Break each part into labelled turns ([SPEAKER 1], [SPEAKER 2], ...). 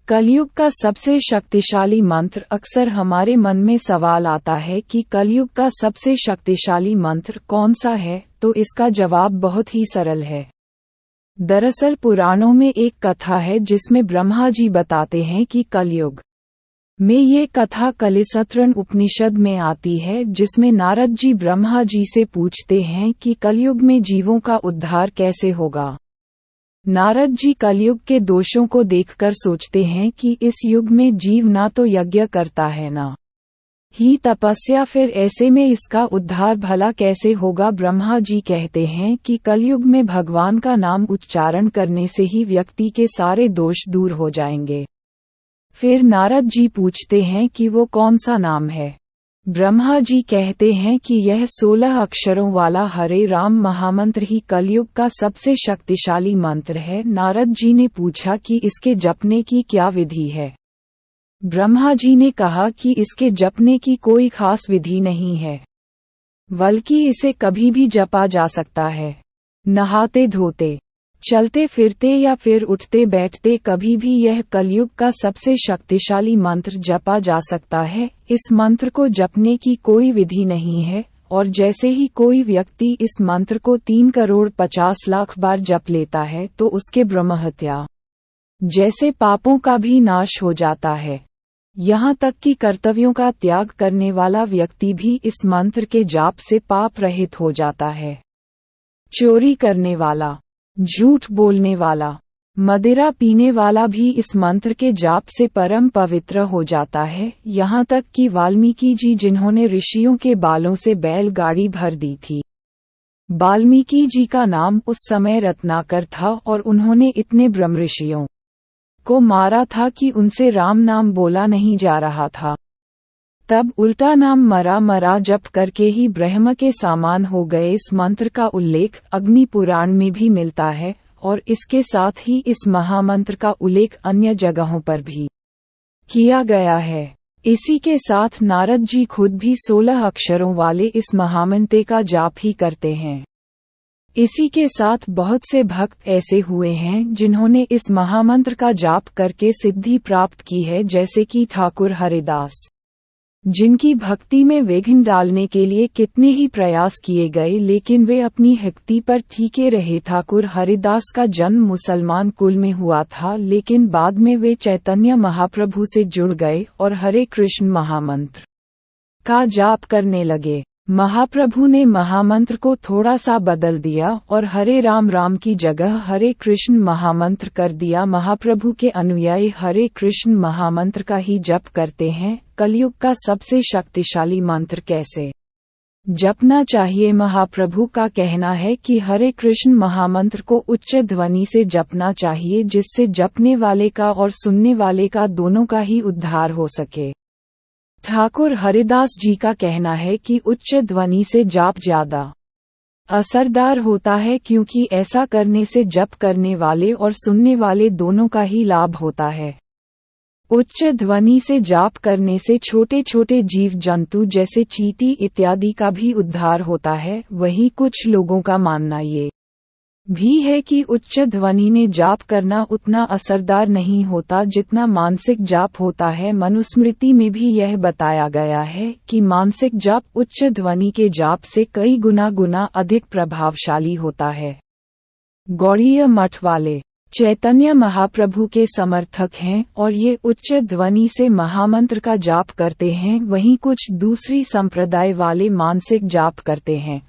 [SPEAKER 1] कलयुग का सबसे शक्तिशाली मंत्र। अक्सर हमारे मन में सवाल आता है कि कलयुग का सबसे शक्तिशाली मंत्र कौन सा है, तो इसका जवाब बहुत ही सरल है। दरअसल पुराणों में एक कथा है जिसमें ब्रह्मा जी बताते हैं कि कलयुग में ये कथा कलिसत्रन उपनिषद में आती है, जिसमें नारद जी ब्रह्मा जी से पूछते हैं कि कलयुग में जीवों का उद्धार कैसे होगा। नारद जी कलयुग के दोषों को देखकर सोचते हैं कि इस युग में जीव ना तो यज्ञ करता है ना ही तपस्या, फिर ऐसे में इसका उद्धार भला कैसे होगा। ब्रह्मा जी कहते हैं कि कलयुग में भगवान का नाम उच्चारण करने से ही व्यक्ति के सारे दोष दूर हो जाएंगे। फिर नारद जी पूछते हैं कि वो कौन सा नाम है। ब्रह्मा जी कहते हैं कि यह 16 अक्षरों वाला हरे राम महामंत्र ही कलयुग का सबसे शक्तिशाली मंत्र है। नारद जी ने पूछा कि इसके जपने की क्या विधि है। ब्रह्मा जी ने कहा कि इसके जपने की कोई खास विधि नहीं है, बल्कि इसे कभी भी जपा जा सकता है। नहाते धोते, चलते फिरते या फिर उठते बैठते कभी भी यह कलयुग का सबसे शक्तिशाली मंत्र जपा जा सकता है। इस मंत्र को जपने की कोई विधि नहीं है, और जैसे ही कोई व्यक्ति इस मंत्र को 3,50,00,000 बार जप लेता है तो उसके ब्रह्महत्या जैसे पापों का भी नाश हो जाता है। यहाँ तक कि कर्तव्यों का त्याग करने वाला व्यक्ति भी इस मंत्र के जाप से पाप रहित हो जाता है। चोरी करने वाला, झूठ बोलने वाला, मदिरा पीने वाला भी इस मंत्र के जाप से परम पवित्र हो जाता है। यहाँ तक कि वाल्मीकि जी, जिन्होंने ऋषियों के बालों से बैलगाड़ी भर दी थी, वाल्मीकि जी का नाम उस समय रत्नाकर था और उन्होंने इतने ब्रह्मऋषियों को मारा था कि उनसे राम नाम बोला नहीं जा रहा था। तब उल्टा नाम मरा मरा जप करके ही ब्रह्म के समान हो गए। इस मंत्र का उल्लेख अग्नि पुराण में भी मिलता है, और इसके साथ ही इस महामंत्र का उल्लेख अन्य जगहों पर भी किया गया है। इसी के साथ नारद जी खुद भी 16 अक्षरों वाले इस महामंत्र का जाप ही करते हैं। इसी के साथ बहुत से भक्त ऐसे हुए हैं जिन्होंने इस महामंत्र का जाप करके सिद्धि प्राप्त की है, जैसे कि ठाकुर हरिदास, जिनकी भक्ति में विघ्न डालने के लिए कितने ही प्रयास किए गए, लेकिन वे अपनी भक्ति पर टिके रहे। ठाकुर हरिदास का जन्म मुसलमान कुल में हुआ था, लेकिन बाद में वे चैतन्य महाप्रभु से जुड़ गए और हरे कृष्ण महामंत्र का जाप करने लगे। महाप्रभु ने महामंत्र को थोड़ा सा बदल दिया और हरे राम राम की जगह हरे कृष्ण महामंत्र कर दिया। महाप्रभु के अनुयायी हरे कृष्ण महामंत्र का ही जप करते हैं। कलयुग का सबसे शक्तिशाली मंत्र कैसे जपना चाहिए। महाप्रभु का कहना है कि हरे कृष्ण महामंत्र को उच्च ध्वनि से जपना चाहिए, जिससे जपने वाले का और सुनने वाले का दोनों का ही उद्धार हो सके। ठाकुर हरिदास जी का कहना है कि उच्च ध्वनि से जाप ज्यादा असरदार होता है, क्योंकि ऐसा करने से जप करने वाले और सुनने वाले दोनों का ही लाभ होता है। उच्च ध्वनि से जाप करने से छोटे छोटे जीव जंतु जैसे चींटी इत्यादि का भी उद्धार होता है। वहीं कुछ लोगों का मानना ये भी है कि उच्च ध्वनि में जाप करना उतना असरदार नहीं होता जितना मानसिक जाप होता है। मनुस्मृति में भी यह बताया गया है कि मानसिक जाप उच्च ध्वनि के जाप से कई गुना अधिक प्रभावशाली होता है। गौड़ीय मठ वाले चैतन्य महाप्रभु के समर्थक हैं और ये उच्च ध्वनि से महामंत्र का जाप करते हैं। वहीं कुछ दूसरी संप्रदाय वाले मानसिक जाप करते हैं।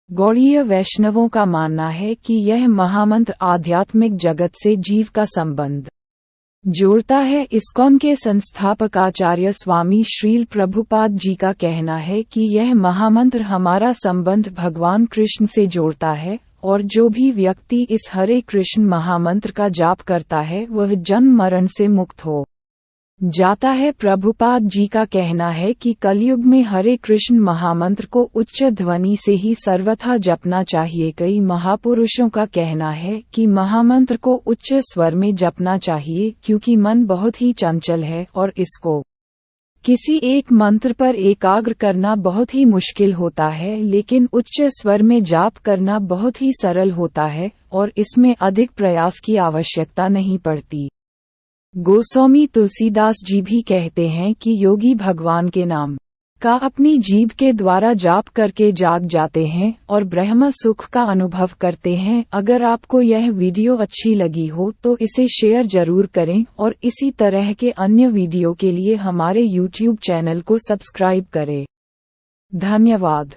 [SPEAKER 1] गौड़ीय वैष्णवों का मानना है कि यह महामंत्र आध्यात्मिक जगत से जीव का संबंध जोड़ता है। इस्कॉन के संस्थापक आचार्य स्वामी श्रील प्रभुपाद जी का कहना है कि यह महामंत्र हमारा संबंध भगवान कृष्ण से जोड़ता है, और जो भी व्यक्ति इस हरे कृष्ण महामंत्र का जाप करता है वह जन्म मरण से मुक्त हो जाता है। प्रभुपाद जी का कहना है कि कलयुग में हरे कृष्ण महामंत्र को उच्च ध्वनि से ही सर्वथा जपना चाहिए। कई महापुरुषों का कहना है कि महामंत्र को उच्च स्वर में जपना चाहिए, क्योंकि मन बहुत ही चंचल है और इसको किसी एक मंत्र पर एकाग्र करना बहुत ही मुश्किल होता है, लेकिन उच्च स्वर में जाप करना बहुत ही सरल होता है और इसमें अधिक प्रयास की आवश्यकता नहीं पड़ती। गोस्वामी तुलसीदास जी भी कहते हैं कि योगी भगवान के नाम का अपनी जीभ के द्वारा जाप करके जाग जाते हैं और ब्रह्म सुख का अनुभव करते हैं। अगर आपको यह वीडियो अच्छी लगी हो तो इसे शेयर जरूर करें और इसी तरह के अन्य वीडियो के लिए हमारे YouTube चैनल को सब्सक्राइब करें। धन्यवाद।